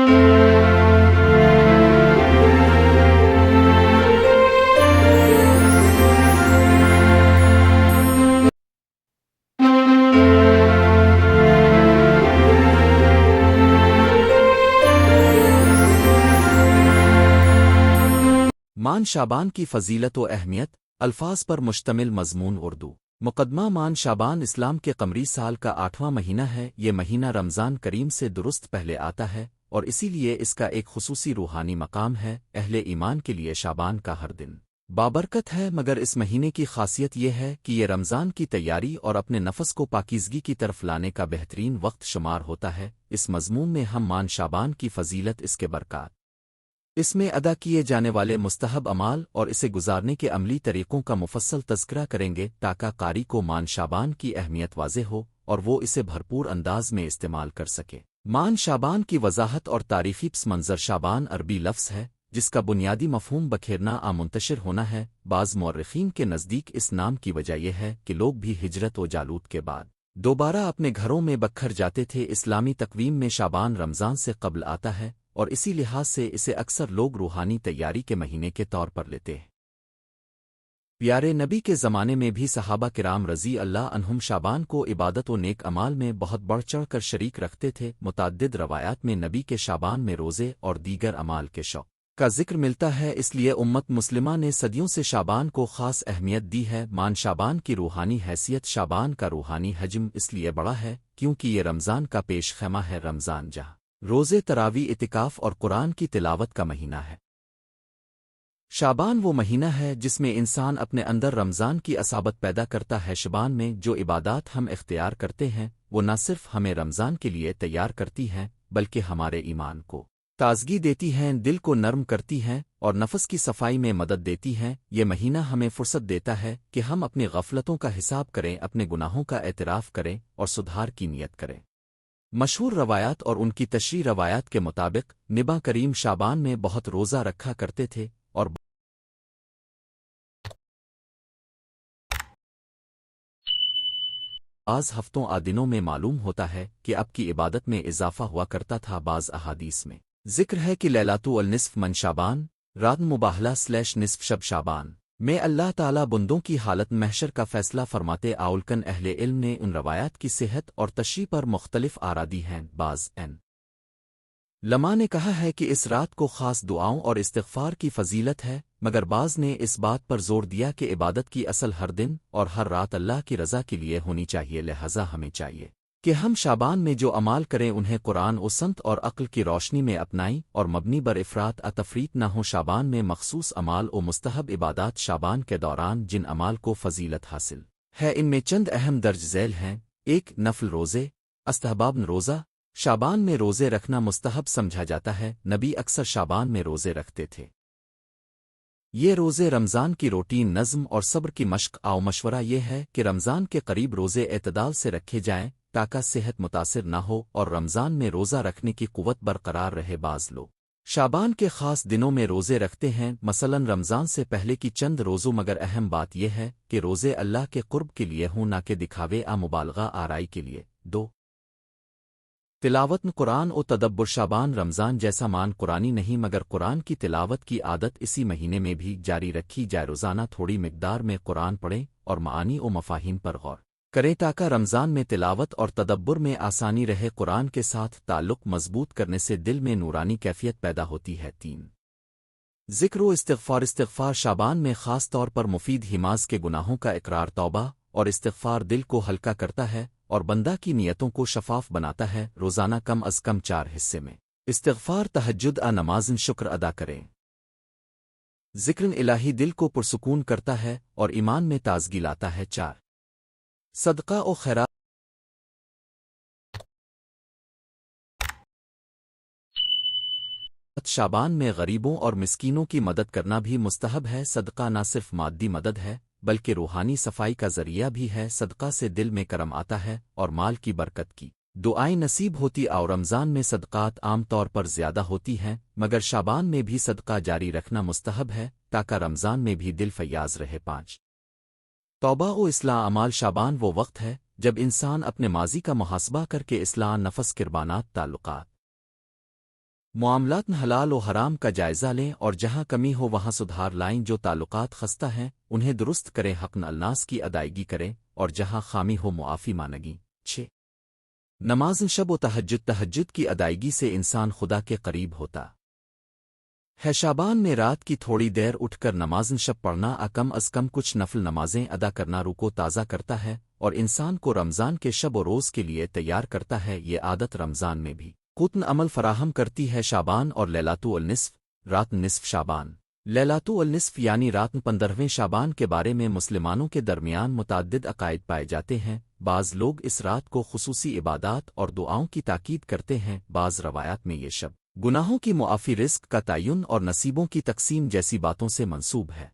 مان شابان کی فضیلت و اہمیت الفاظ پر مشتمل مضمون اردو مقدمہ مان شابان اسلام کے قمری سال کا 8واں مہینہ ہے۔ یہ مہینہ رمضان کریم سے درست پہلے آتا ہے اور اسی لیے اس کا ایک خصوصی روحانی مقام ہے۔ اہل ایمان کے لیے شابان کا ہر دن بابرکت ہے، مگر اس مہینے کی خاصیت یہ ہے کہ یہ رمضان کی تیاری اور اپنے نفس کو پاکیزگی کی طرف لانے کا بہترین وقت شمار ہوتا ہے۔ اس مضمون میں ہم مان شابان کی فضیلت، اس کے برکات، اس میں ادا کیے جانے والے مستحب اعمال اور اسے گزارنے کے عملی طریقوں کا مفصل تذکرہ کریں گے تاکہ قاری کو مان شابان کی اہمیت واضح ہو اور وہ اسے بھرپور انداز میں استعمال کر سکے۔ مان شابان کی وضاحت اور تاریخی پس منظر۔ شابان عربی لفظ ہے جس کا بنیادی مفہوم بکھیرنا، منتشر ہونا ہے۔ بعض مورخین کے نزدیک اس نام کی وجہ یہ ہے کہ لوگ بھی ہجرت و جالوت کے بعد دوبارہ اپنے گھروں میں بکھر جاتے تھے۔ اسلامی تقویم میں شابان رمضان سے قبل آتا ہے اور اسی لحاظ سے اسے اکثر لوگ روحانی تیاری کے مہینے کے طور پر لیتے ہیں۔ پیارے نبی کے زمانے میں بھی صحابہ کرام رضی اللہ عنہم شابان کو عبادت و نیک اعمال میں بہت بڑھ چڑھ کر شریک رکھتے تھے۔ متعدد روایات میں نبی کے شابان میں روزے اور دیگر اعمال کے شوق کا ذکر ملتا ہے، اس لیے امت مسلمہ نے صدیوں سے شابان کو خاص اہمیت دی ہے۔ مان شابان کی روحانی حیثیت۔ شابان کا روحانی حجم اس لیے بڑا ہے کیونکہ یہ رمضان کا پیش خیمہ ہے۔ رمضان جہاں روزے، تراویح، اعتکاف اور قرآن کی تلاوت کا مہینہ ہے، شابان وہ مہینہ ہے جس میں انسان اپنے اندر رمضان کی اصابت پیدا کرتا ہے۔ شابان میں جو عبادات ہم اختیار کرتے ہیں وہ نہ صرف ہمیں رمضان کے لیے تیار کرتی ہیں بلکہ ہمارے ایمان کو تازگی دیتی ہیں، دل کو نرم کرتی ہیں اور نفس کی صفائی میں مدد دیتی ہیں۔ یہ مہینہ ہمیں فرصت دیتا ہے کہ ہم اپنی غفلتوں کا حساب کریں، اپنے گناہوں کا اعتراف کریں اور سدھار کی نیت کریں۔ مشہور روایات اور ان کی تشریح روایات کے مطابق نبی کریم شابان میں بہت روزہ رکھا کرتے تھے اور بعض ہفتوں دنوں میں معلوم ہوتا ہے کہ اب کی عبادت میں اضافہ ہوا کرتا تھا۔ بعض احادیث میں ذکر ہے کہ لیلۃ النصف من شابان، رات مباہلہ / نصف شب شابان میں اللہ تعالیٰ بندوں کی حالت محشر کا فیصلہ فرماتے۔ آولکن اہل علم نے ان روایات کی صحت اور تشریح پر مختلف آرا دی ہیں۔ بعض علماء نے کہا ہے کہ اس رات کو خاص دعاؤں اور استغفار کی فضیلت ہے، مگر بعض نے اس بات پر زور دیا کہ عبادت کی اصل ہر دن اور ہر رات اللہ کی رضا کے لیے ہونی چاہیے، لہذا ہمیں چاہیے کہ ہم شابان میں جو عمال کریں انہیں قرآن و سنت اور عقل کی روشنی میں اپنائیں اور مبنی بر افراط تفریط نہ ہو۔ شابان میں مخصوص عمال و مستحب عبادات۔ شابان کے دوران جن عمال کو فضیلت حاصل ہے ان میں چند اہم درج ذیل ہیں۔ 1. نفل روزے۔ استحباب روزہ شابان میں روزے رکھنا مستحب سمجھا جاتا ہے۔ نبی اکثر شابان میں روزے رکھتے تھے۔ یہ روزے رمضان کی روٹین، نظم اور صبر کی مشق۔ مشورہ یہ ہے کہ رمضان کے قریب روزے اعتدال سے رکھے جائیں تاکہ صحت متاثر نہ ہو اور رمضان میں روزہ رکھنے کی قوت برقرار رہے۔ بعض لوگ شابان کے خاص دنوں میں روزے رکھتے ہیں، مثلا رمضان سے پہلے کی چند روزوں، مگر اہم بات یہ ہے کہ روزے اللہ کے قرب کے لیے ہوں، نہ کہ دکھاوے مبالغہ آرائی کے لیے۔ 2. تلاوت قرآن و تدبر۔ شابان رمضان جیسا مان قرآنی نہیں، مگر قرآن کی تلاوت کی عادت اسی مہینے میں بھی جاری رکھی جائے۔ روزانہ تھوڑی مقدار میں قرآن پڑھیں اور معانی و مفاہیم پر غور کریں تاکہ رمضان میں تلاوت اور تدبر میں آسانی رہے۔ قرآن کے ساتھ تعلق مضبوط کرنے سے دل میں نورانی کیفیت پیدا ہوتی ہے۔ 3. ذکر و استغفار۔ استغفار شابان میں خاص طور پر مفید۔ حماز کے گناہوں کا اقرار، توبہ اور استغفار دل کو ہلکا کرتا ہے اور بندہ کی نیتوں کو شفاف بناتا ہے۔ روزانہ کم از کم 4 حصے میں استغفار، تہجد، نمازن شکر ادا کریں۔ ذکر الہی دل کو پرسکون کرتا ہے اور ایمان میں تازگی لاتا ہے۔ 4. صدقہ و خیرات۔ شابان میں غریبوں اور مسکینوں کی مدد کرنا بھی مستحب ہے۔ صدقہ نہ صرف مادی مدد ہے بلکہ روحانی صفائی کا ذریعہ بھی ہے۔ صدقہ سے دل میں کرم آتا ہے اور مال کی برکت کی دعائیں نصیب ہوتی۔ اور رمضان میں صدقات عام طور پر زیادہ ہوتی ہیں، مگر شابان میں بھی صدقہ جاری رکھنا مستحب ہے تاکہ رمضان میں بھی دل فیاض رہے۔ 5. توبہ و اصلاح اعمال۔ شابان وہ وقت ہے جب انسان اپنے ماضی کا محاسبہ کر کے اصلاح نفس، قربانات، تعلقات معاملات حلال و حرام کا جائزہ لیں اور جہاں کمی ہو وہاں سدھار لائیں، جو تعلقات خستہ ہیں انہیں درست کریں، حق الناس کی ادائیگی کریں اور جہاں خامی ہو معافی مانگیں۔ 6 نماز شب و تہجد کی ادائیگی سے انسان خدا کے قریب ہوتا ہے۔ شعبان میں رات کی تھوڑی دیر اٹھ کر نماز شب پڑھنا کم از کم کچھ نفل نمازیں ادا کرنا روح کو تازہ کرتا ہے اور انسان کو رمضان کے شب و روز کے لیے تیار کرتا ہے۔ یہ عادت رمضان میں بھی قوت عمل فراہم کرتی ہے۔ شعبان اور لیلۃ النصف، رات نصف شعبان۔ لیلۃ النصف یعنی رات 15ویں شعبان کے بارے میں مسلمانوں کے درمیان متعدد عقائد پائے جاتے ہیں۔ بعض لوگ اس رات کو خصوصی عبادات اور دعاؤں کی تاکید کرتے ہیں۔ بعض روایات میں یہ شب گناہوں کی معافی، رزق کا تعین اور نصیبوں کی تقسیم جیسی باتوں سے منسوب ہے۔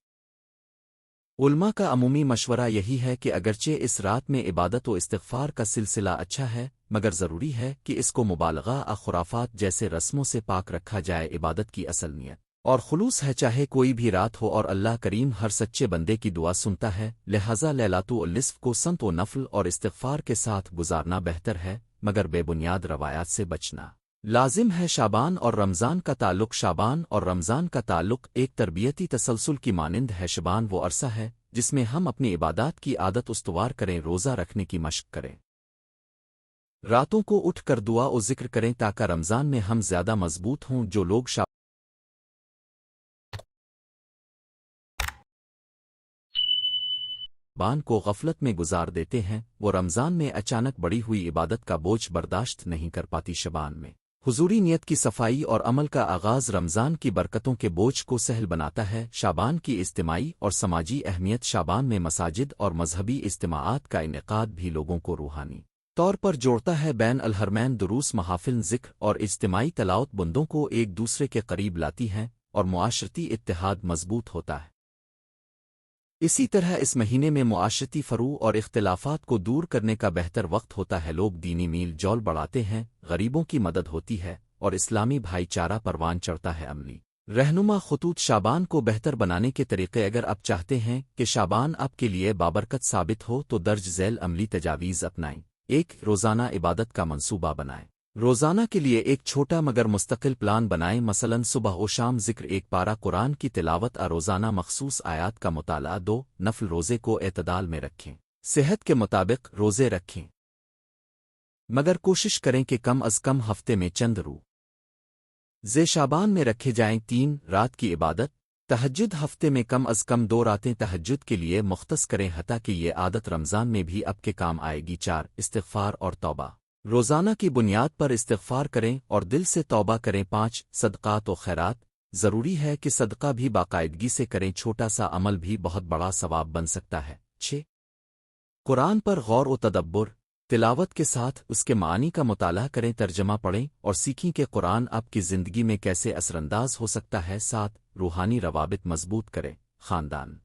علماء کا عمومی مشورہ یہی ہے کہ اگرچہ اس رات میں عبادت و استغفار کا سلسلہ اچھا ہے، مگر ضروری ہے کہ اس کو مبالغہ خرافات جیسے رسموں سے پاک رکھا جائے۔ عبادت کی اصل نیت اور خلوص ہے، چاہے کوئی بھی رات ہو، اور اللہ کریم ہر سچے بندے کی دعا سنتا ہے۔ لہٰذا لیلۃ النصف کو سنت و نفل اور استغفار کے ساتھ گزارنا بہتر ہے، مگر بے بنیاد روایات سے بچنا لازم ہے۔ شعبان اور رمضان کا تعلق۔ شعبان اور رمضان کا تعلق ایک تربیتی تسلسل کی مانند ہے۔ شعبان وہ عرصہ ہے جس میں ہم اپنی عبادات کی عادت استوار کریں، روزہ رکھنے کی مشق کریں، راتوں کو اٹھ کر دعا و ذکر کریں تاکہ رمضان میں ہم زیادہ مضبوط ہوں۔ جو لوگ شعبان کو غفلت میں گزار دیتے ہیں، وہ رمضان میں اچانک بڑی ہوئی عبادت کا بوجھ برداشت نہیں کر پاتی۔ شعبان میں حضوری نیت کی صفائی اور عمل کا آغاز رمضان کی برکتوں کے بوجھ کو سہل بناتا ہے۔ شعبان کی اجتماعی اور سماجی اہمیت۔ شعبان میں مساجد اور مذہبی اجتماعات کا انعقاد بھی لوگوں کو روحانی طور پر جوڑتا ہے۔ بین الحرمین دروس، محافل، ذکر اور اجتماعی تلاوت بندوں کو ایک دوسرے کے قریب لاتی ہیں اور معاشرتی اتحاد مضبوط ہوتا ہے۔ اسی طرح اس مہینے میں معاشرتی فروع اور اختلافات کو دور کرنے کا بہتر وقت ہوتا ہے۔ لوگ دینی میل جول بڑھاتے ہیں، غریبوں کی مدد ہوتی ہے اور اسلامی بھائی چارہ پروان چڑھتا ہے۔ عملی رہنما خطوط۔ شعبان کو بہتر بنانے کے طریقے۔ اگر آپ چاہتے ہیں کہ شعبان آپ کے لیے بابرکت ثابت ہو تو درج ذیل عملی تجاویز اپنائیں۔ 1 روزانہ عبادت کا منصوبہ بنائیں۔ روزانہ کے لیے ایک چھوٹا مگر مستقل پلان بنائیں، مثلا صبح و شام ذکر، 1 پارہ قرآن کی تلاوت، روزانہ مخصوص آیات کا مطالعہ۔ 2 نفل روزے کو اعتدال میں رکھیں، صحت کے مطابق روزے رکھیں، مگر کوشش کریں کہ کم از کم ہفتے میں چند روزے شعبان میں رکھے جائیں۔ 3 رات کی عبادت، تہجد، ہفتے میں کم از کم 2 راتیں تہجد کے لیے مختص کریں، حتیٰ کہ یہ عادت رمضان میں بھی اب کے کام آئے گی۔ 4 استغفار اور توبہ، روزانہ کی بنیاد پر استغفار کریں اور دل سے توبہ کریں۔ 5 صدقات و خیرات، ضروری ہے کہ صدقہ بھی باقاعدگی سے کریں، چھوٹا سا عمل بھی بہت بڑا ثواب بن سکتا ہے۔ 6 قرآن پر غور و تدبر، تلاوت کے ساتھ اس کے معنی کا مطالعہ کریں، ترجمہ پڑھیں اور سیکھیں کہ قرآن آپ کی زندگی میں کیسے اثر انداز ہو سکتا ہے۔ 7 روحانی روابط مضبوط کریں، خاندان،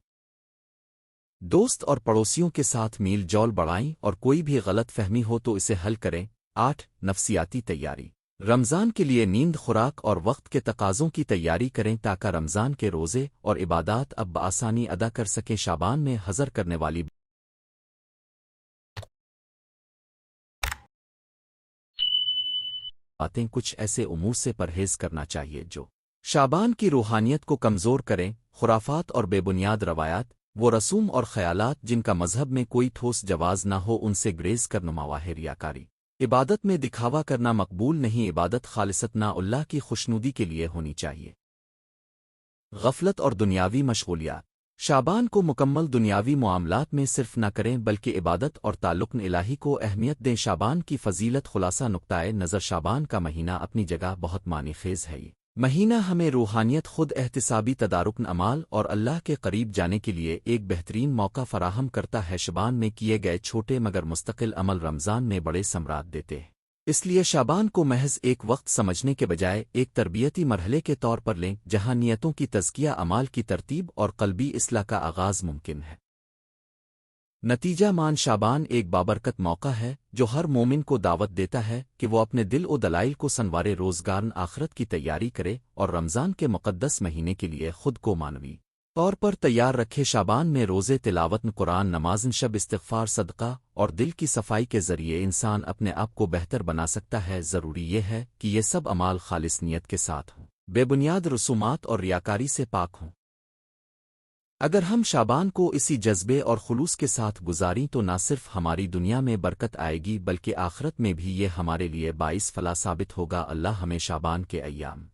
دوست اور پڑوسیوں کے ساتھ میل جول بڑھائیں اور کوئی بھی غلط فہمی ہو تو اسے حل کریں۔ 8 نفسیاتی تیاری، رمضان کے لیے نیند، خوراک اور وقت کے تقاضوں کی تیاری کریں تاکہ رمضان کے روزے اور عبادات اب بآسانی ادا کر سکیں۔ شعبان میں حذر کرنے والی باتیں، کچھ ایسے امور سے پرہیز کرنا چاہیے جو شعبان کی روحانیت کو کمزور کریں۔ خرافات اور بے بنیاد روایات، وہ رسوم اور خیالات جن کا مذہب میں کوئی ٹھوس جواز نہ ہو، ان سے گریز کر نماواہ ریاکاری۔ عبادت میں دکھاوا کرنا مقبول نہیں، عبادت خالصتنا اللہ کی خوشنودی کے لیے ہونی چاہیے۔ غفلت اور دنیاوی مشغولیات، شعبان کو مکمل دنیاوی معاملات میں صرف نہ کریں بلکہ عبادت اور تعلق الہی کو اہمیت دیں۔ شعبان کی فضیلت، خلاصہ نقطۂ نظر، شعبان کا مہینہ اپنی جگہ بہت معنی خیز ہے۔ یہ مہینہ ہمیں روحانیت، خود احتسابی، تدارکن اعمال اور اللہ کے قریب جانے کے لیے ایک بہترین موقع فراہم کرتا ہے۔ شعبان میں کیے گئے چھوٹے مگر مستقل عمل رمضان میں بڑے ثمرات دیتے ہیں، اس لیے شعبان کو محض ایک وقت سمجھنے کے بجائے ایک تربیتی مرحلے کے طور پر لیں جہاں نیتوں کی تزکیہ، اعمال کی ترتیب اور قلبی اصلاح کا آغاز ممکن ہے۔ نتیجہ مان، شعبان ایک بابرکت موقع ہے جو ہر مومن کو دعوت دیتا ہے کہ وہ اپنے دل و دلائل کو سنوارے، روزگار آخرت کی تیاری کرے اور رمضان کے مقدس مہینے کے لیے خود کو معنوی طور پر تیار رکھے شابان میں روزے تلاوت قرآن نمازن شب استغفار صدقہ اور دل کی صفائی کے ذریعے انسان اپنے آپ کو بہتر بنا سکتا ہے ضروری یہ ہے کہ یہ سب اعمال خالص نیت کے ساتھ ہوں بے بنیاد رسومات اور ریاکاری سے پاک ہوں اگر ہم شابان کو اسی جذبے اور خلوص کے ساتھ گزاریں تو نہ صرف ہماری دنیا میں برکت آئے گی بلکہ آخرت میں بھی یہ ہمارے لیے باعث فلاح ثابت ہوگا اللہ ہمیں شابان کے ایام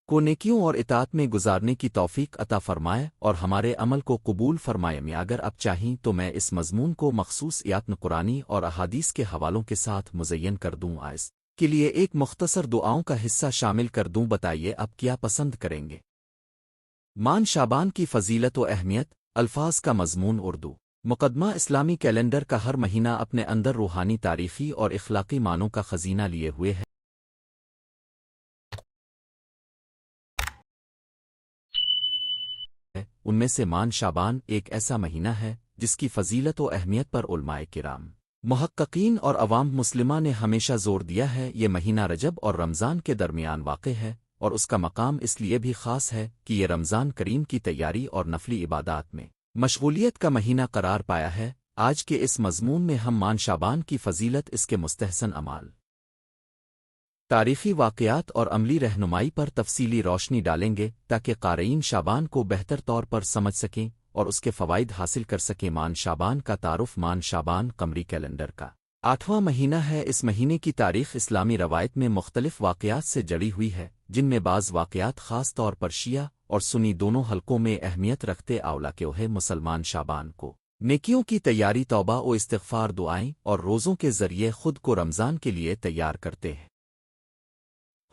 کو نیکیوں اور اطاعت میں گزارنے کی توفیق عطا فرمائے اور ہمارے عمل کو قبول فرمائے میں اگر اب چاہیں تو میں اس مضمون کو مخصوص آیات قرآنی اور احادیث کے حوالوں کے ساتھ مزین کر دوں آئس کے لیے ایک مختصر دعاؤں کا حصہ شامل کر دوں بتائیے اب کیا پسند کریں گے مان شابان کی فضیلت و اہمیت الفاظ کا مضمون اردو مقدمہ اسلامی کیلنڈر کا ہر مہینہ اپنے اندر روحانی تاریخی اور اخلاقی معنوں کا خزینہ لیے ہوئے ہے ان میں سے مان شابان ایک ایسا مہینہ ہے جس کی فضیلت و اہمیت پر علماء کرام محققین اور عوام مسلمہ نے ہمیشہ زور دیا ہے یہ مہینہ رجب اور رمضان کے درمیان واقع ہے اور اس کا مقام اس لیے بھی خاص ہے کہ یہ رمضان کریم کی تیاری اور نفلی عبادات میں مشغولیت کا مہینہ قرار پایا ہے آج کے اس مضمون میں ہم مان شابان کی فضیلت اس کے مستحسن اعمال تاریخی واقعات اور عملی رہنمائی پر تفصیلی روشنی ڈالیں گے تاکہ قارئین شابان کو بہتر طور پر سمجھ سکیں اور اس کے فوائد حاصل کر سکیں مان شابان کا تعارف مان شابان قمری کیلنڈر کا 8واں مہینہ ہے اس مہینے کی تاریخ اسلامی روایت میں مختلف واقعات سے جڑی ہوئی ہے جن میں بعض واقعات خاص طور پر شیعہ اور سنی دونوں حلقوں میں اہمیت رکھتے اولا کہ وہ مسلمان شابان کو نیکیوں کی تیاری توبہ و استغفار دعائیں اور روزوں کے ذریعے خود کو رمضان کے لیے تیار کرتے ہیں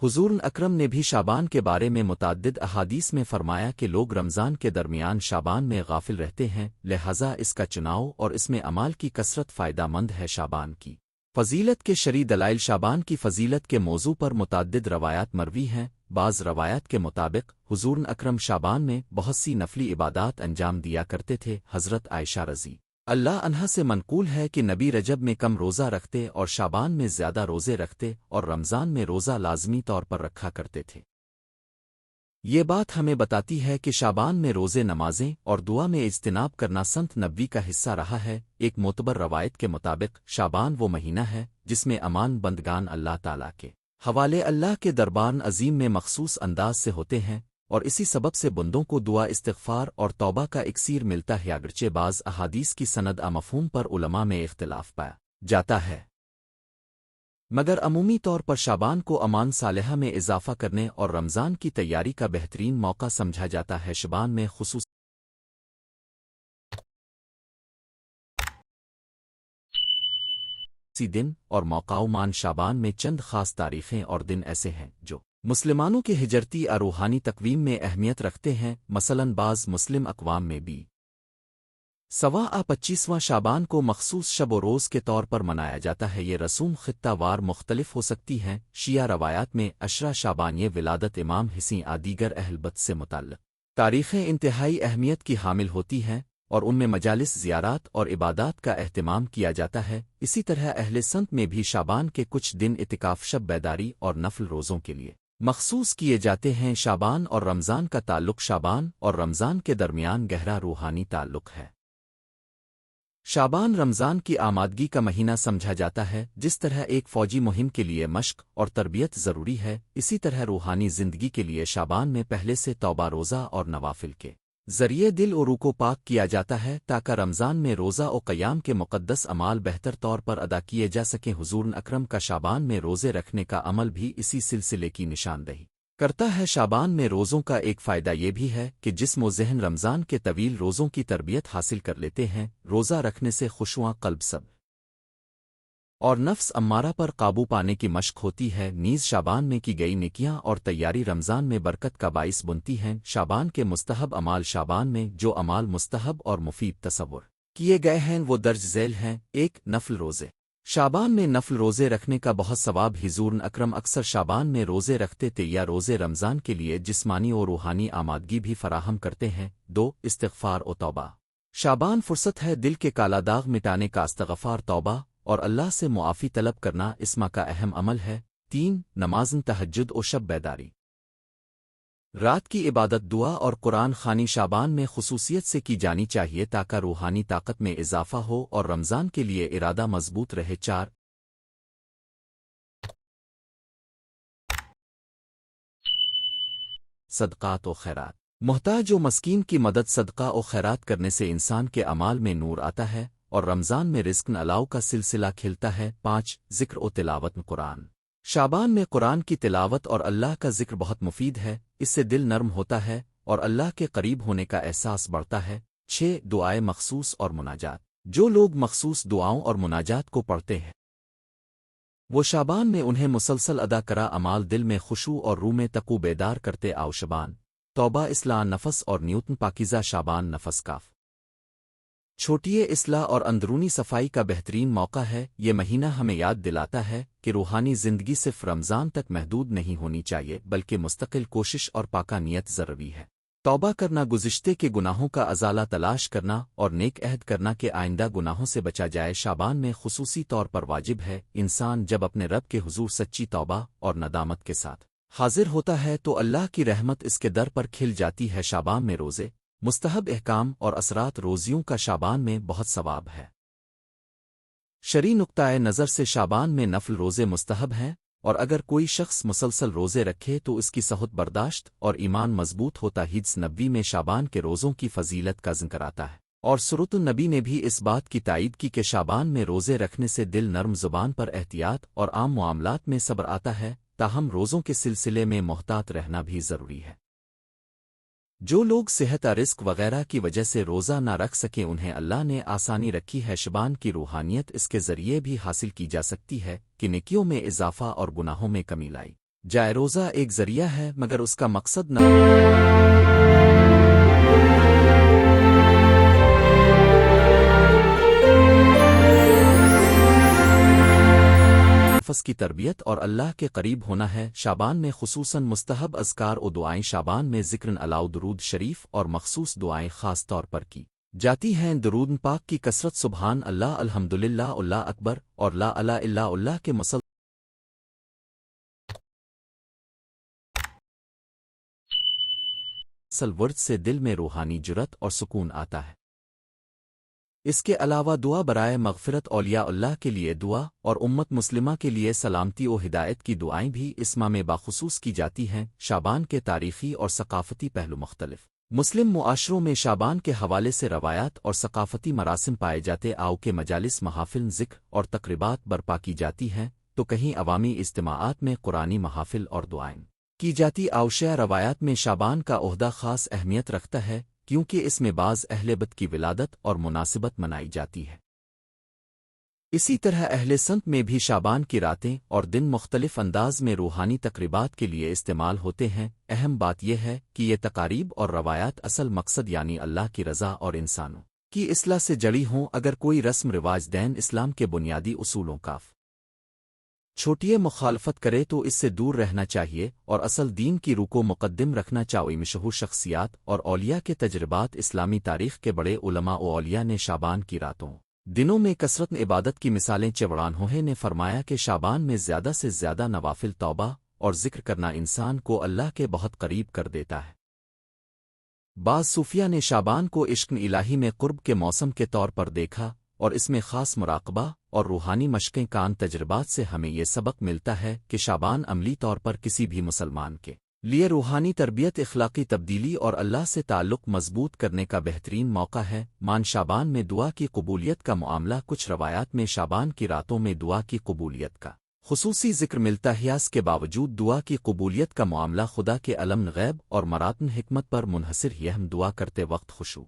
حضور اکرم نے بھی شابان کے بارے میں متعدد احادیث میں فرمایا کہ لوگ رمضان کے درمیان شابان میں غافل رہتے ہیں لہذا اس کا چناؤ اور اس میں اعمال کی کثرت فائدہ مند ہے شابان کی فضیلت کے شرعی دلائل شابان کی فضیلت کے موضوع پر متعدد روایات مروی ہیں بعض روایات کے مطابق حضور اکرم شابان میں بہت سی نفلی عبادات انجام دیا کرتے تھے حضرت عائشہ رضی اللہ عنہا سے منقول ہے کہ نبی رجب میں کم روزہ رکھتے اور شابان میں زیادہ روزے رکھتے اور رمضان میں روزہ لازمی طور پر رکھا کرتے تھے یہ بات ہمیں بتاتی ہے کہ شابان میں روزے نمازیں اور دعا میں اجتناب کرنا سنت نبوی کا حصہ رہا ہے ایک معتبر روایت کے مطابق شابان وہ مہینہ ہے جس میں امان بندگان اللہ تعالیٰ کے حوالے اللہ کے دربار عظیم میں مخصوص انداز سے ہوتے ہیں اور اسی سبب سے بندوں کو دعا استغفار اور توبہ کا اکسیر ملتا ہے اگرچہ بعض احادیث کی سند مفہوم پر علماء میں اختلاف پایا جاتا ہے مگر عمومی طور پر شابان کو امان صالحہ میں اضافہ کرنے اور رمضان کی تیاری کا بہترین موقع سمجھا جاتا ہے شابان میں خصوص دن اور موقعوں مان شابان میں چند خاص تاریخیں اور دن ایسے ہیں جو مسلمانوں کے ہجرتی اور روحانی تقویم میں اہمیت رکھتے ہیں مثلاً بعض مسلم اقوام میں بھی 25واں شابان کو مخصوص شب و روز کے طور پر منایا جاتا ہے یہ رسوم خطہ وار مختلف ہو سکتی ہیں شیعہ روایات میں عشرہ شابان یہ ولادت امام حسین دیگر اہل بیت سے متعلق تاریخیں انتہائی اہمیت کی حامل ہوتی ہیں اور ان میں مجالس زیارات اور عبادات کا اہتمام کیا جاتا ہے اسی طرح اہل سنت میں بھی شابان کے کچھ دن اعتکاف شب بیداری اور نفل روزوں کے لیے مخصوص کیے جاتے ہیں شابان اور رمضان کا تعلق شابان اور رمضان کے درمیان گہرا روحانی تعلق ہے شابان رمضان کی آمادگی کا مہینہ سمجھا جاتا ہے جس طرح ایک فوجی مہم کے لیے مشق اور تربیت ضروری ہے اسی طرح روحانی زندگی کے لیے شابان میں پہلے سے توبہ روزہ اور نوافل کے ذریعے دل و روح کو پاک کیا جاتا ہے تاکہ رمضان میں روزہ و قیام کے مقدس اعمال بہتر طور پر ادا کیے جا سکیں حضور اکرم کا شابان میں روزے رکھنے کا عمل بھی اسی سلسلے کی نشاندہی کرتا ہے شابان میں روزوں کا ایک فائدہ یہ بھی ہے کہ جسم و ذہن رمضان کے طویل روزوں کی تربیت حاصل کر لیتے ہیں روزہ رکھنے سے خشوع قلب سب اور نفس امارہ پر قابو پانے کی مشق ہوتی ہے نیز شابان میں کی گئی نیکیاں اور تیاری رمضان میں برکت کا باعث بنتی ہیں شابان کے مستحب اعمال شابان میں جو اعمال مستحب اور مفید تصور کیے گئے ہیں وہ درج ذیل ہیں 1 نفل روزے شابان میں نفل روزے رکھنے کا بہت ثواب حضور اکرم اکثر شابان میں روزے رکھتے تھے یا روزے رمضان کے لیے جسمانی اور روحانی آمادگی بھی فراہم کرتے ہیں 2 استغفار و توبہ شابان فرصت ہے دل کے کالا داغ مٹانے کا استغفار توبہ اور اللہ سے معافی طلب کرنا اسما کا اہم عمل ہے 3 نماز تہجد و شب بیداری رات کی عبادت دعا اور قرآن خوانی شعبان میں خصوصیت سے کی جانی چاہیے تاکہ روحانی طاقت میں اضافہ ہو اور رمضان کے لیے ارادہ مضبوط رہے۔ 4 صدقات و خیرات۔ محتاج و مسکین کی مدد صدقہ و خیرات کرنے سے انسان کے اعمال میں نور آتا ہے اور رمضان میں رزق الاؤ کا سلسلہ کھلتا ہے۔ 5 ذکر و تلاوت قرآن۔ شعبان میں قرآن کی تلاوت اور اللہ کا ذکر بہت مفید ہے، اس سے دل نرم ہوتا ہے اور اللہ کے قریب ہونے کا احساس بڑھتا ہے۔ 6 دعائیں مخصوص اور مناجات۔ جو لوگ مخصوص دعاؤں اور مناجات کو پڑھتے ہیں وہ شعبان میں انہیں مسلسل ادا کرا اعمال دل میں خشوع اور روح میں تقو بیدار کرتے آؤ۔ شعبان توبہ اصلاح نفس اور نیوتن پاکیزہ۔ شعبان نفس کاف چھوٹیے اصلاح اور اندرونی صفائی کا بہترین موقع ہے۔ یہ مہینہ ہمیں یاد دلاتا ہے کہ روحانی زندگی صرف رمضان تک محدود نہیں ہونی چاہیے بلکہ مستقل کوشش اور پاکا نیت ضروری ہے۔ توبہ کرنا، گزشتے کے گناہوں کا ازالہ تلاش کرنا اور نیک عہد کرنا کہ آئندہ گناہوں سے بچا جائے شعبان میں خصوصی طور پر واجب ہے۔ انسان جب اپنے رب کے حضور سچی توبہ اور ندامت کے ساتھ حاضر ہوتا ہے تو اللہ کی رحمت اس کے در پر کھل جاتی ہے۔ شعبان میں روزے، مستحب احکام اور اثرات۔ روزیوں کا شعبان میں بہت ثواب ہے۔ شرعی نقطۂ نظر سے شعبان میں نفل روزے مستحب ہیں اور اگر کوئی شخص مسلسل روزے رکھے تو اس کی صحت برداشت اور ایمان مضبوط ہوتا۔ حدیث نبوی میں شعبان کے روزوں کی فضیلت کا ذکر آتا ہے اور سورۃ النبی نے بھی اس بات کی تائید کی کہ شعبان میں روزے رکھنے سے دل نرم، زبان پر احتیاط اور عام معاملات میں صبر آتا ہے، تاہم روزوں کے سلسلے میں محتاط رہنا بھی ضروری ہے۔ جو لوگ صحت، رزق وغیرہ کی وجہ سے روزہ نہ رکھ سکیں انہیں اللہ نے آسانی رکھی ہے۔ شعبان کی روحانیت اس کے ذریعے بھی حاصل کی جا سکتی ہے کہ نیکیوں میں اضافہ اور گناہوں میں کمی لائی جائے۔ روزہ ایک ذریعہ ہے مگر اس کا مقصد نہ نفس کی تربیت اور اللہ کے قریب ہونا ہے۔ شعبان میں خصوصاً مستحب اذکار و دعائیں شعبان میں ذکر الاؤ، درود شریف اور مخصوص دعائیں خاص طور پر کی جاتی ہیں۔ درود پاک کی کثرت، سبحان اللہ، الحمدللہ، اللہ اکبر اور لا الہ الا اللہ کے مسلسل ورد سے دل میں روحانی جرت اور سکون آتا ہے۔ اس کے علاوہ دعا برائے مغفرت، اولیاء اللہ کے لیے دعا اور امت مسلمہ کے لیے سلامتی و ہدایت کی دعائیں بھی اس ماہ میں باخصوص کی جاتی ہیں۔ شعبان کے تاریخی اور ثقافتی پہلو مختلف مسلم معاشروں میں شعبان کے حوالے سے روایات اور ثقافتی مراسم پائے جاتے آؤ کے مجالس، محافل، ذکر اور تقریبات برپا کی جاتی ہیں تو کہیں عوامی اجتماعات میں قرآنی محافل اور دعائیں کی جاتی آؤشہ۔ روایات میں شعبان کا عہدہ خاص اہمیت رکھتا ہے کیونکہ اس میں بعض اہل بیت کی ولادت اور مناسبت منائی جاتی ہے۔ اسی طرح اہل سنت میں بھی شعبان کی راتیں اور دن مختلف انداز میں روحانی تقریبات کے لیے استعمال ہوتے ہیں۔ اہم بات یہ ہے کہ یہ تقاریب اور روایات اصل مقصد یعنی اللہ کی رضا اور انسانوں کی اصلاح سے جڑی ہوں۔ اگر کوئی رسم رواج دین اسلام کے بنیادی اصولوں کا چھوٹیے مخالفت کرے تو اس سے دور رہنا چاہیے اور اصل دین کی روح کو مقدم رکھنا چاہیے۔ مشہور شخصیات اور اولیاء کے تجربات۔ اسلامی تاریخ کے بڑے علماء و اولیاء نے شعبان کی راتوں دنوں میں کثرت عبادت کی مثالیں چوڑانہوہ نے فرمایا کہ شعبان میں زیادہ سے زیادہ نوافل، توبہ اور ذکر کرنا انسان کو اللہ کے بہت قریب کر دیتا ہے۔ بعض صوفیہ نے شعبان کو عشق الہی میں قرب کے موسم کے طور پر دیکھا اور اس میں خاص مراقبہ اور روحانی مشقیں کان۔ تجربات سے ہمیں یہ سبق ملتا ہے کہ شعبان عملی طور پر کسی بھی مسلمان کے لیے روحانی تربیت، اخلاقی تبدیلی اور اللہ سے تعلق مضبوط کرنے کا بہترین موقع ہے۔ مان شعبان میں دعا کی قبولیت کا معاملہ۔ کچھ روایات میں شعبان کی راتوں میں دعا کی قبولیت کا خصوصی ذکر ملتا ہے۔ اس کے باوجود دعا کی قبولیت کا معاملہ خدا کے علم غیب اور مراتن حکمت پر منحصر ہے۔ ہم دعا کرتے وقت خشوع،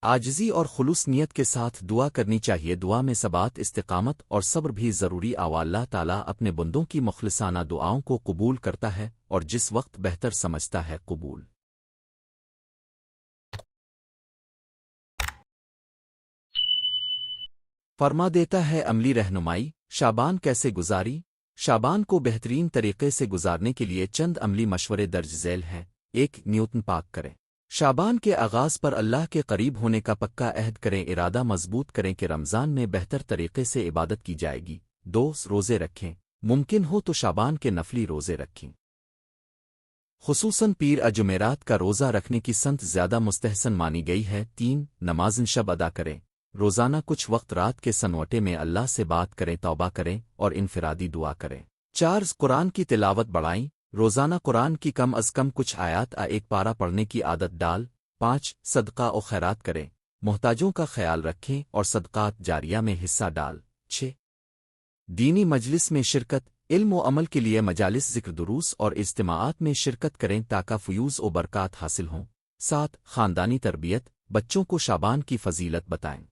عاجزی اور خلوص نیت کے ساتھ دعا کرنی چاہیے۔ دعا میں ثبات، استقامت اور صبر بھی ضروری آو۔ اللہ تعالیٰ اپنے بندوں کی مخلصانہ دعاؤں کو قبول کرتا ہے اور جس وقت بہتر سمجھتا ہے قبول فرما دیتا ہے۔ عملی رہنمائی شعبان کیسے گزاری؟ شعبان کو بہترین طریقے سے گزارنے کے لیے چند عملی مشورے درج ذیل ہیں۔ 1 نیوتن پاک کریں۔ شعبان کے آغاز پر اللہ کے قریب ہونے کا پکا عہد کریں، ارادہ مضبوط کریں کہ رمضان میں بہتر طریقے سے عبادت کی جائے گی۔ 2 روزے رکھیں، ممکن ہو تو شعبان کے نفلی روزے رکھیں۔ خصوصاً پیر جمعرات کا روزہ رکھنے کی سنت زیادہ مستحسن مانی گئی ہے۔ 3 نماز شب ادا کریں، روزانہ کچھ وقت رات کے سنوٹے میں اللہ سے بات کریں، توبہ کریں اور انفرادی دعا کریں۔ 4 قرآن کی تلاوت بڑھائیں، روزانہ قرآن کی کم از کم کچھ آیات ایک پارہ پڑھنے کی عادت ڈال۔ 5 صدقہ و خیرات کریں، محتاجوں کا خیال رکھیں اور صدقات جاریہ میں حصہ ڈال۔ 6 دینی مجلس میں شرکت، علم و عمل کے لیے مجالس ذکر دروس اور اجتماعات میں شرکت کریں تاکہ فیوز و برکات حاصل ہوں۔ 7 خاندانی تربیت، بچوں کو شعبان کی فضیلت بتائیں،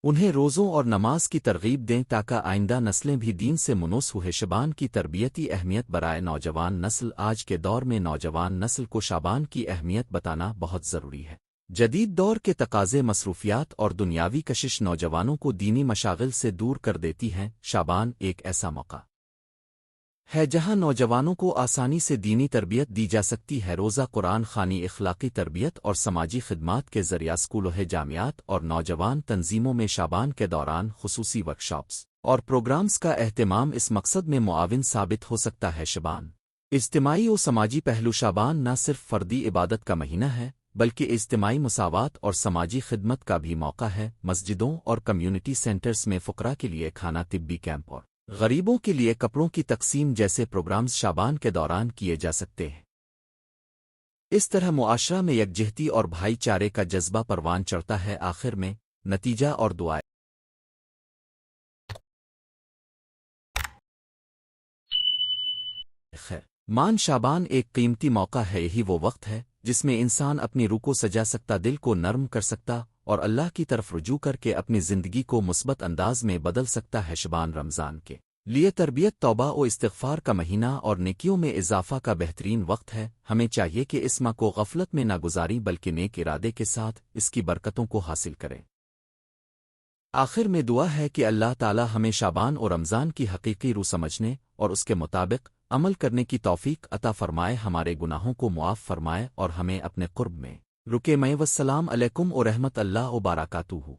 انہیں روزوں اور نماز کی ترغیب دیں تاکہ آئندہ نسلیں بھی دین سے منوس ہوئے۔ شعبان کی تربیتی اہمیت برائے نوجوان نسل، آج کے دور میں نوجوان نسل کو شعبان کی اہمیت بتانا بہت ضروری ہے۔ جدید دور کے تقاضے، مصروفیات اور دنیاوی کشش نوجوانوں کو دینی مشاغل سے دور کر دیتی ہیں۔ شعبان ایک ایسا موقع ہے جہاں نوجوانوں کو آسانی سے دینی تربیت دی جا سکتی ہے۔ روزہ، قرآن خوانی، اخلاقی تربیت اور سماجی خدمات کے ذریعہ اسکولوں، جامعات اور نوجوان تنظیموں میں شعبان کے دوران خصوصی ورکشاپس اور پروگرامز کا اہتمام اس مقصد میں معاون ثابت ہو سکتا ہے۔ شعبان اجتماعی و سماجی پہلو، شعبان نہ صرف فردی عبادت کا مہینہ ہے بلکہ اجتماعی مساوات اور سماجی خدمت کا بھی موقع ہے۔ مسجدوں اور کمیونٹی سینٹرز میں فقراء کے لیے کھانا، طبی کیمپ اور غریبوں کے لیے کپڑوں کی تقسیم جیسے پروگرامز شعبان کے دوران کیے جا سکتے ہیں۔ اس طرح معاشرہ میں یکجہتی اور بھائی چارے کا جذبہ پروان چڑھتا ہے۔ آخر میں نتیجہ اور دعائیں۔ خیر مان، شعبان ایک قیمتی موقع ہے، یہی وہ وقت ہے جس میں انسان اپنی روح کو سجا سکتا، دل کو نرم کر سکتا اور اللہ کی طرف رجوع کر کے اپنی زندگی کو مثبت انداز میں بدل سکتا ہے۔ شعبان رمضان کے لیے تربیت، توبہ و استغفار کا مہینہ اور نیکیوں میں اضافہ کا بہترین وقت ہے۔ ہمیں چاہیے کہ اس ماہ کو غفلت میں نہ گزاریں بلکہ نیک ارادے کے ساتھ اس کی برکتوں کو حاصل کریں۔ آخر میں دعا ہے کہ اللہ تعالی ہمیں شعبان اور رمضان کی حقیقی روح سمجھنے اور اس کے مطابق عمل کرنے کی توفیق عطا فرمائے، ہمارے گناہوں کو معاف فرمائے اور ہمیں اپنے قرب میں رکے۔ میں والسلام علیکم و رحمت اللہ وبرکاتہ۔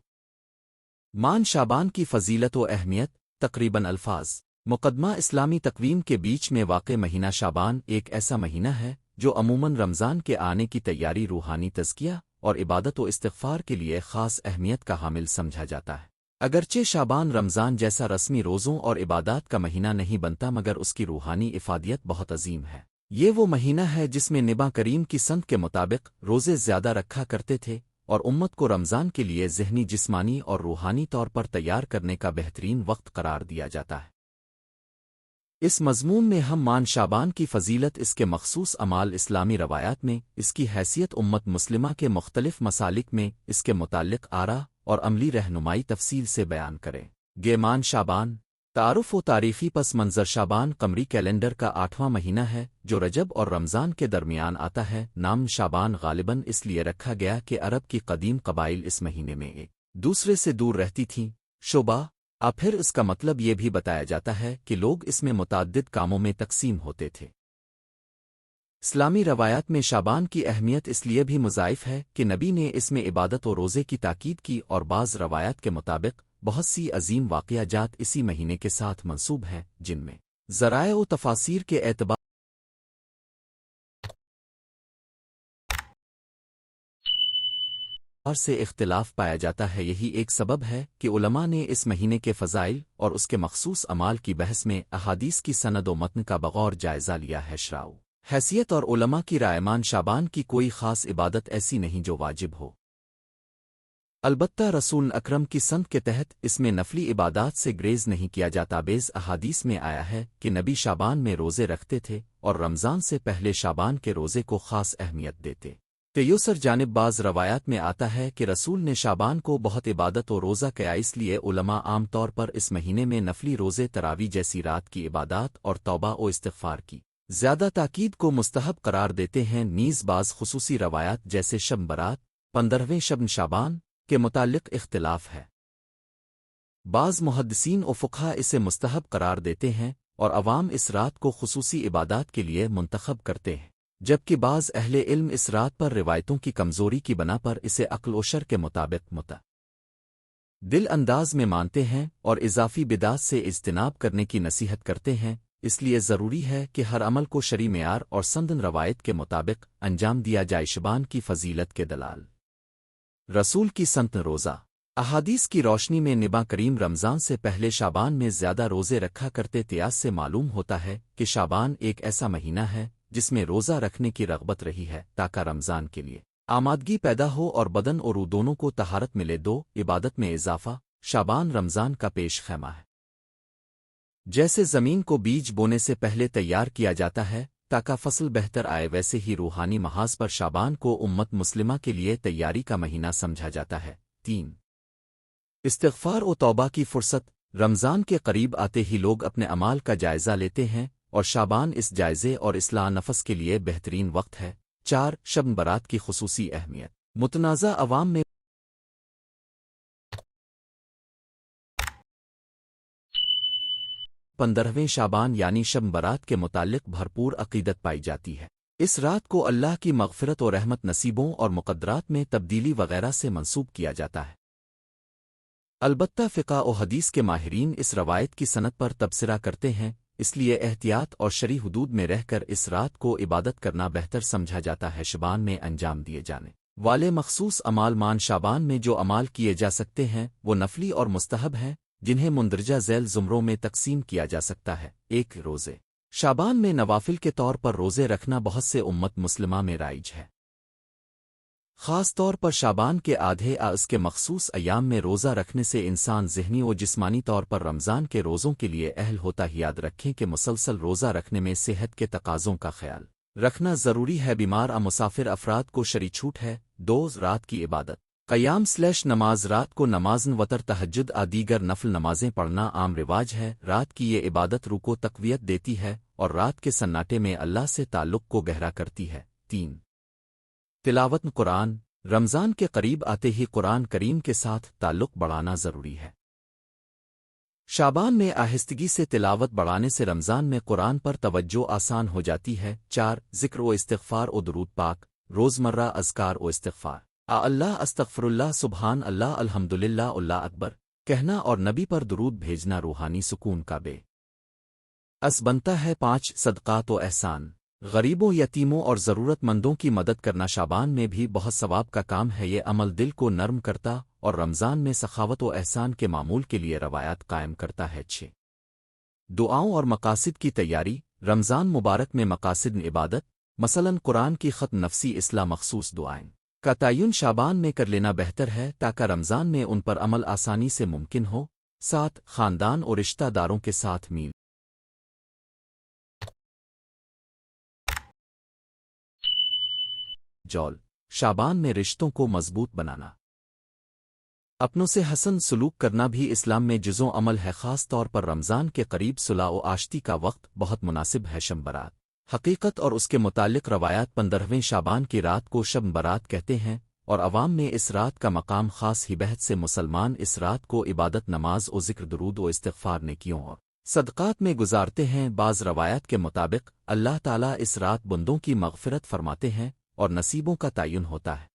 مان، شعبان کی فضیلت و اہمیت۔ تقریباً الفاظ۔ مقدمہ، اسلامی تقویم کے بیچ میں واقع مہینہ شعبان ایک ایسا مہینہ ہے جو عموماً رمضان کے آنے کی تیاری، روحانی تزکیہ اور عبادت و استغفار کے لیے خاص اہمیت کا حامل سمجھا جاتا ہے۔ اگرچہ شعبان رمضان جیسا رسمی روزوں اور عبادات کا مہینہ نہیں بنتا، مگر اس کی روحانی افادیت بہت عظیم ہے۔ یہ وہ مہینہ ہے جس میں نبی کریم کی سنت کے مطابق روزے زیادہ رکھا کرتے تھے اور امت کو رمضان کے لیے ذہنی، جسمانی اور روحانی طور پر تیار کرنے کا بہترین وقت قرار دیا جاتا ہے۔ اس مضمون میں ہم مان شعبان کی فضیلت، اس کے مخصوص اعمال، اسلامی روایات میں اس کی حیثیت، امت مسلمہ کے مختلف مسالک میں اس کے متعلق آراء اور عملی رہنمائی تفصیل سے بیان کریں گے۔ مان شعبان، تعارف و تاریخی پس منظر۔ شعبان قمری کیلنڈر کا 8واں مہینہ ہے جو رجب اور رمضان کے درمیان آتا ہے۔ نام شعبان غالباً اس لیے رکھا گیا کہ عرب کی قدیم قبائل اس مہینے میں ایک دوسرے سے دور رہتی تھیں۔ شعبہ پھر اس کا مطلب یہ بھی بتایا جاتا ہے کہ لوگ اس میں متعدد کاموں میں تقسیم ہوتے تھے۔ اسلامی روایات میں شعبان کی اہمیت اس لیے بھی مضاعف ہے کہ نبی نے اس میں عبادت و روزے کی تاکید کی، اور بعض روایات کے مطابق بہت سی عظیم واقعہ جات اسی مہینے کے ساتھ منسوب ہیں، جن میں ذرائع و تفاسیر کے اعتبار سے اختلاف پایا جاتا ہے۔ یہی ایک سبب ہے کہ علماء نے اس مہینے کے فضائل اور اس کے مخصوص اعمال کی بحث میں احادیث کی سند و متن کا بغور جائزہ لیا ہے۔ شرع، حیثیت اور علماء کی رائے، مان شعبان کی کوئی خاص عبادت ایسی نہیں جو واجب ہو، البتہ رسول اکرم کی سنت کے تحت اس میں نفلی عبادات سے گریز نہیں کیا جاتا۔ بعض احادیث میں آیا ہے کہ نبی شعبان میں روزے رکھتے تھے اور رمضان سے پہلے شعبان کے روزے کو خاص اہمیت دیتے۔ تیسر جانب بعض روایات میں آتا ہے کہ رسول نے شعبان کو بہت عبادت و روزہ کیا، اس لیے علماء عام طور پر اس مہینے میں نفلی روزے، تراویح جیسی رات کی عبادات اور توبہ و استغفار کی زیادہ تاکید کو مستحب قرار دیتے ہیں۔ نیز بعض خصوصی روایات جیسے شب برات، 15ویں شب شعبان کے متعلق اختلاف ہے۔ بعض محدثین و فقہا اسے مستحب قرار دیتے ہیں اور عوام اس رات کو خصوصی عبادات کے لیے منتخب کرتے ہیں، جبکہ بعض اہل علم اس رات پر روایتوں کی کمزوری کی بنا پر اسے عقل و شر کے مطابق دل انداز میں مانتے ہیں اور اضافی بدعات سے اجتناب کرنے کی نصیحت کرتے ہیں۔ اس لیے ضروری ہے کہ ہر عمل کو شرعی معیار اور سندن روایت کے مطابق انجام دیا جائے۔ شعبان کی فضیلت کے دلال رسول کی سنت روزہ احادیث کی روشنی میں نبی کریم رمضان سے پہلے شعبان میں زیادہ روزے رکھا کرتے تیاس سے معلوم ہوتا ہے کہ شعبان ایک ایسا مہینہ ہے جس میں روزہ رکھنے کی رغبت رہی ہے تاکہ رمضان کے لیے آمادگی پیدا ہو اور بدن اور روح دونوں کو طہارت ملے۔ عبادت میں اضافہ شعبان رمضان کا پیش خیمہ ہے۔ جیسے زمین کو بیج بونے سے پہلے تیار کیا جاتا ہے تاکہ فصل بہتر آئے، ویسے ہی روحانی محاذ پر شعبان کو امت مسلمہ کے لیے تیاری کا مہینہ سمجھا جاتا ہے۔ 3 استغفار و توبہ کی فرصت رمضان کے قریب آتے ہی لوگ اپنے اعمال کا جائزہ لیتے ہیں اور شعبان اس جائزے اور اصلاح نفس کے لیے بہترین وقت ہے۔ 4 شب برات کی خصوصی اہمیت متنازع عوام میں 15ویں شعبان یعنی شب برات کے متعلق بھرپور عقیدت پائی جاتی ہے۔ اس رات کو اللہ کی مغفرت و رحمت نصیبوں اور مقدرات میں تبدیلی وغیرہ سے منسوب کیا جاتا ہے۔ البتہ فقہ و حدیث کے ماہرین اس روایت کی سند پر تبصرہ کرتے ہیں، اس لیے احتیاط اور شرعی حدود میں رہ کر اس رات کو عبادت کرنا بہتر سمجھا جاتا ہے۔ شعبان میں انجام دیے جانے والے مخصوص اعمال مان شعبان میں جو اعمال کیے جا سکتے ہیں وہ نفلی اور مستحب ہیں، جنہیں مندرجہ ذیل زمروں میں تقسیم کیا جا سکتا ہے۔ 1 روزے شعبان میں نوافل کے طور پر روزے رکھنا بہت سے امت مسلمہ میں رائج ہے۔ خاص طور پر شعبان کے آدھے اس کے مخصوص ایام میں روزہ رکھنے سے انسان ذہنی و جسمانی طور پر رمضان کے روزوں کے لیے اہل ہوتا ہے۔ یاد رکھیں کہ مسلسل روزہ رکھنے میں صحت کے تقاضوں کا خیال رکھنا ضروری ہے۔ بیمار مسافر افراد کو شرعی چھوٹ ہے۔ 2 رات کی عبادت قیام نماز رات کو نمازن وتر تہجد دیگر نفل نمازیں پڑھنا عام رواج ہے۔ رات کی یہ عبادت روح کو تقویت دیتی ہے اور رات کے سناٹے میں اللہ سے تعلق کو گہرا کرتی ہے۔ 3 تلاوت قرآن رمضان کے قریب آتے ہی قرآن کریم کے ساتھ تعلق بڑھانا ضروری ہے۔ شعبان میں آہستگی سے تلاوت بڑھانے سے رمضان میں قرآن پر توجہ آسان ہو جاتی ہے۔ 4 ذکر و استغفار و درود پاک روزمرہ اذکار و استغفار اللہ استغفر اللہ سبحان اللہ الحمدللہ اللہ اکبر کہنا اور نبی پر درود بھیجنا روحانی سکون کا بے اس بنتا ہے۔ 5 صدقات و احسان غریبوں، یتیموں اور ضرورت مندوں کی مدد کرنا شعبان میں بھی بہت ثواب کا کام ہے۔ یہ عمل دل کو نرم کرتا اور رمضان میں سخاوت و احسان کے معمول کے لیے روایات قائم کرتا ہے۔ 6 دعاؤں اور مقاصد کی تیاری رمضان مبارک میں مقاصد عبادت مثلاً قرآن کی ختم، نفسی اصلاح، مخصوص دعائیں کا تعین شعبان میں کر لینا بہتر ہے تاکہ رمضان میں ان پر عمل آسانی سے ممکن ہو۔ 7 خاندان اور رشتہ داروں کے ساتھ میل جول شعبان میں رشتوں کو مضبوط بنانا، اپنوں سے حسن سلوک کرنا بھی اسلام میں جزو عمل ہے۔ خاص طور پر رمضان کے قریب صلح و آشتی کا وقت بہت مناسب ہے۔ شب برات حقیقت اور اس کے متعلق روایات 15ویں شعبان کی رات کو شب برات کہتے ہیں اور عوام میں اس رات کا مقام خاص ہی بہت سے مسلمان اس رات کو عبادت، نماز و ذکر، درود و استغفار، نیکیوں اور صدقات میں گزارتے ہیں۔ بعض روایات کے مطابق اللہ تعالیٰ اس رات بندوں کی مغفرت فرماتے ہیں اور نصیبوں کا تعین ہوتا ہے۔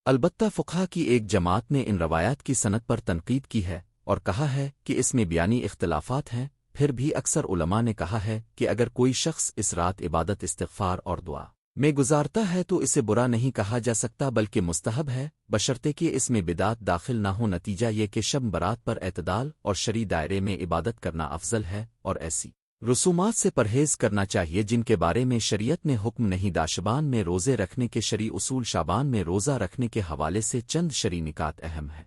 البتہ فقہا کی ایک جماعت نے ان روایات کی سند پر تنقید کی ہے اور کہا ہے کہ اس میں بیانی اختلافات ہیں۔ پھر بھی اکثر علماء نے کہا ہے کہ اگر کوئی شخص اس رات عبادت، استغفار اور دعا میں گزارتا ہے تو اسے برا نہیں کہا جا سکتا بلکہ مستحب ہے، بشرطے کہ اس میں بدعت داخل نہ ہو۔ نتیجہ یہ کہ شب برات پر اعتدال اور شرعی دائرے میں عبادت کرنا افضل ہے اور ایسی رسومات سے پرہیز کرنا چاہیے جن کے بارے میں شریعت نے حکم نہیں دا۔ شعبان میں روزے رکھنے کے شرعی اصول شعبان میں روزہ رکھنے کے حوالے سے چند شرعی نکات اہم ہیں۔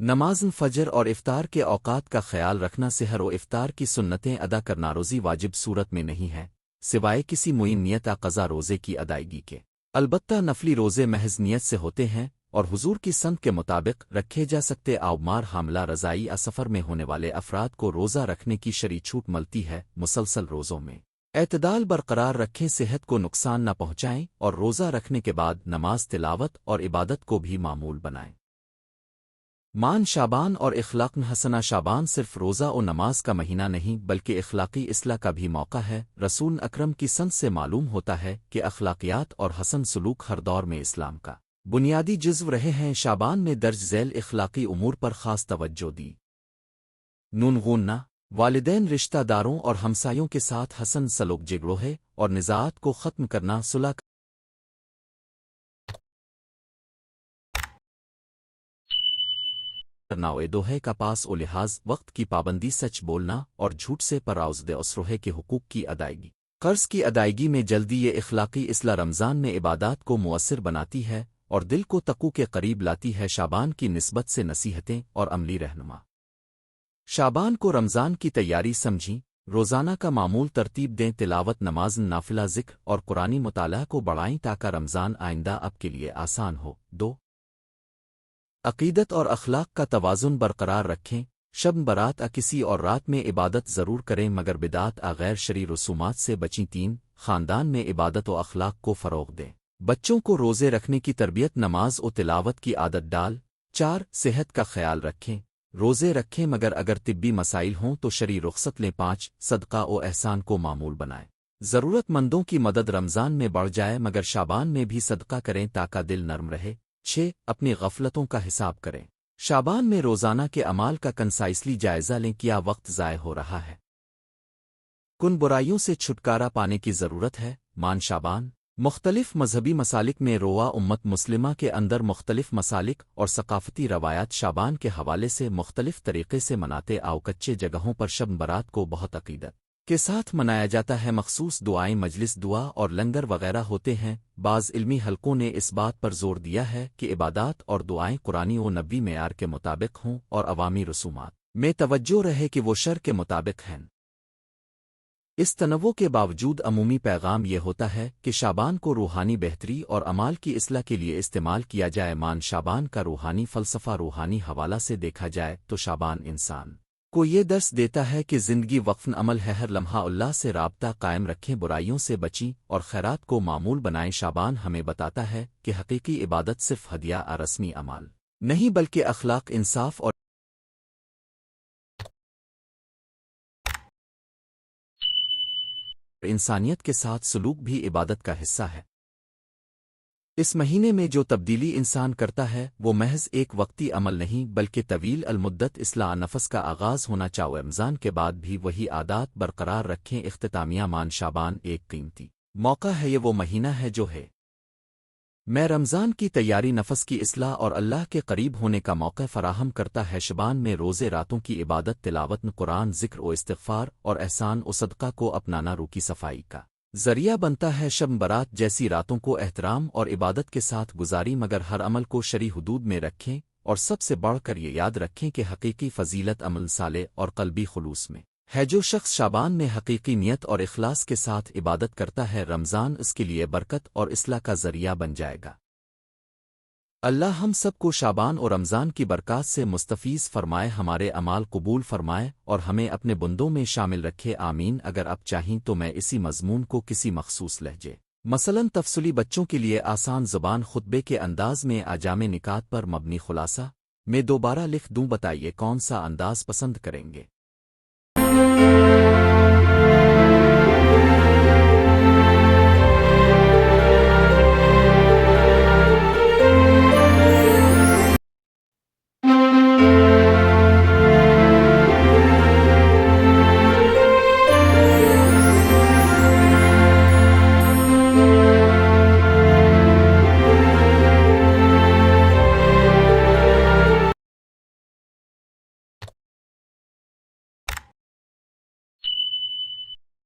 نماز فجر اور افطار کے اوقات کا خیال رکھنا، سحر و افطار کی سنتیں ادا کرنا، روزی واجب صورت میں نہیں ہے سوائے کسی معین نیت قضا روزے کی ادائیگی کے، البتہ نفلی روزے محض نیت سے ہوتے ہیں اور حضور کی سنت کے مطابق رکھے جا سکتے۔ آبمار، حاملہ، رضائی سفر میں ہونے والے افراد کو روزہ رکھنے کی شرعی چھوٹ ملتی ہے۔ مسلسل روزوں میں اعتدال برقرار رکھیں، صحت کو نقصان نہ پہنچائیں اور روزہ رکھنے کے بعد نماز، تلاوت اور عبادت کو بھی معمول بنائیں۔ مان شعبان اور اخلاق حسنہ شعبان صرف روزہ و نماز کا مہینہ نہیں بلکہ اخلاقی اصلاح کا بھی موقع ہے۔ رسول اکرم کی سنت سے معلوم ہوتا ہے کہ اخلاقیات اور حسن سلوک ہر دور میں اسلام کا بنیادی جزو رہے ہیں۔ شعبان میں درج ذیل اخلاقی امور پر خاص توجہ دی۔ نون غنہ والدین رشتہ داروں اور ہمسایوں کے ساتھ حسن سلوک جگڑو ہے اور نزاعات کو ختم کرنا صلح کرنا دوہے کا پاس و لحاظ وقت کی پابندی سچ بولنا اور جھوٹ سے پراؤزد اسروہے کے حقوق کی ادائیگی قرض کی ادائیگی میں جلدی یہ اخلاقی اصلاح رمضان میں عبادات کو مؤثر بناتی ہے اور دل کو تقوی کے قریب لاتی ہے شعبان کی نسبت سے نصیحتیں اور عملی رہنما شعبان کو رمضان کی تیاری سمجھیں روزانہ کا معمول ترتیب دیں تلاوت نماز نافلہ ذکر اور قرآنی مطالعہ کو بڑھائیں تاکہ رمضان آئندہ اب کے لیے آسان ہو دو عقیدت اور اخلاق کا توازن برقرار رکھیں شب برات کسی اور رات میں عبادت ضرور کریں مگر بدعات غیر شرعی رسومات سے بچیں تین خاندان میں عبادت و اخلاق کو فروغ دیں بچوں کو روزے رکھنے کی تربیت نماز و تلاوت کی عادت ڈال چار صحت کا خیال رکھیں روزے رکھیں مگر اگر طبی مسائل ہوں تو شرعی رخصت لیں پانچ صدقہ و احسان کو معمول بنائیں ضرورت مندوں کی مدد رمضان میں بڑھ جائے مگر شعبان میں بھی صدقہ کریں تاکہ دل نرم رہے چھ اپنی غفلتوں کا حساب کریں شعبان میں روزانہ کے اعمال کا کنسائسلی جائزہ لیں کیا وقت ضائع ہو رہا ہے کن برائیوں سے چھٹکارا پانے کی ضرورت ہے مان شعبان مختلف مذہبی مسالک میں روا امت مسلمہ کے اندر مختلف مسالک اور ثقافتی روایات شعبان کے حوالے سے مختلف طریقے سے مناتے آؤ کچے جگہوں پر شب برات کو بہت عقیدت کے ساتھ منایا جاتا ہے مخصوص دعائیں مجلس دعا اور لنگر وغیرہ ہوتے ہیں بعض علمی حلقوں نے اس بات پر زور دیا ہے کہ عبادات اور دعائیں قرآنی و نبوی معیار کے مطابق ہوں اور عوامی رسومات میں توجہ رہے کہ وہ شرع کے مطابق ہیں اس تنوع کے باوجود عمومی پیغام یہ ہوتا ہے کہ شعبان کو روحانی بہتری اور اعمال کی اصلاح کے لیے استعمال کیا جائے مان شعبان کا روحانی فلسفہ روحانی حوالہ سے دیکھا جائے تو شعبان انسان کو یہ درس دیتا ہے کہ زندگی وقف عمل ہے ہر لمحہ اللہ سے رابطہ قائم رکھیں برائیوں سے بچیں اور خیرات کو معمول بنائیں شعبان ہمیں بتاتا ہے کہ حقیقی عبادت صرف ہدیہ رسمی اعمال نہیں بلکہ اخلاق انصاف اور انسانیت کے ساتھ سلوک بھی عبادت کا حصہ ہے اس مہینے میں جو تبدیلی انسان کرتا ہے وہ محض ایک وقتی عمل نہیں بلکہ طویل المدت اصلاح نفس کا آغاز ہونا چاہے رمضان کے بعد بھی وہی عادات برقرار رکھیں اختتامیہ مان شعبان ایک قیمتی موقع ہے یہ وہ مہینہ ہے جو ہے میں رمضان کی تیاری نفس کی اصلاح اور اللہ کے قریب ہونے کا موقع فراہم کرتا ہے شعبان میں روزے راتوں کی عبادت تلاوت قرآن ذکر و استغفار اور احسان و صدقہ کو اپنانا روح کی صفائی کا ذریعہ بنتا ہے شب برات جیسی راتوں کو احترام اور عبادت کے ساتھ گزاری مگر ہر عمل کو شرعی حدود میں رکھیں اور سب سے بڑھ کر یہ یاد رکھیں کہ حقیقی فضیلت عمل صالح اور قلبی خلوص میں ہے جو شخص شعبان میں حقیقی نیت اور اخلاص کے ساتھ عبادت کرتا ہے رمضان اس کے لیے برکت اور اصلاح کا ذریعہ بن جائے گا اللہ ہم سب کو شعبان اور رمضان کی برکات سے مستفیض فرمائے ہمارے اعمال قبول فرمائے اور ہمیں اپنے بندوں میں شامل رکھے آمین اگر اب چاہیں تو میں اسی مضمون کو کسی مخصوص لہجے مثلاً تفصیلی بچوں کے لیے آسان زبان خطبے کے انداز میں اجام نکات پر مبنی خلاصہ میں دوبارہ لکھ دوں بتائیے کون سا انداز پسند کریں گے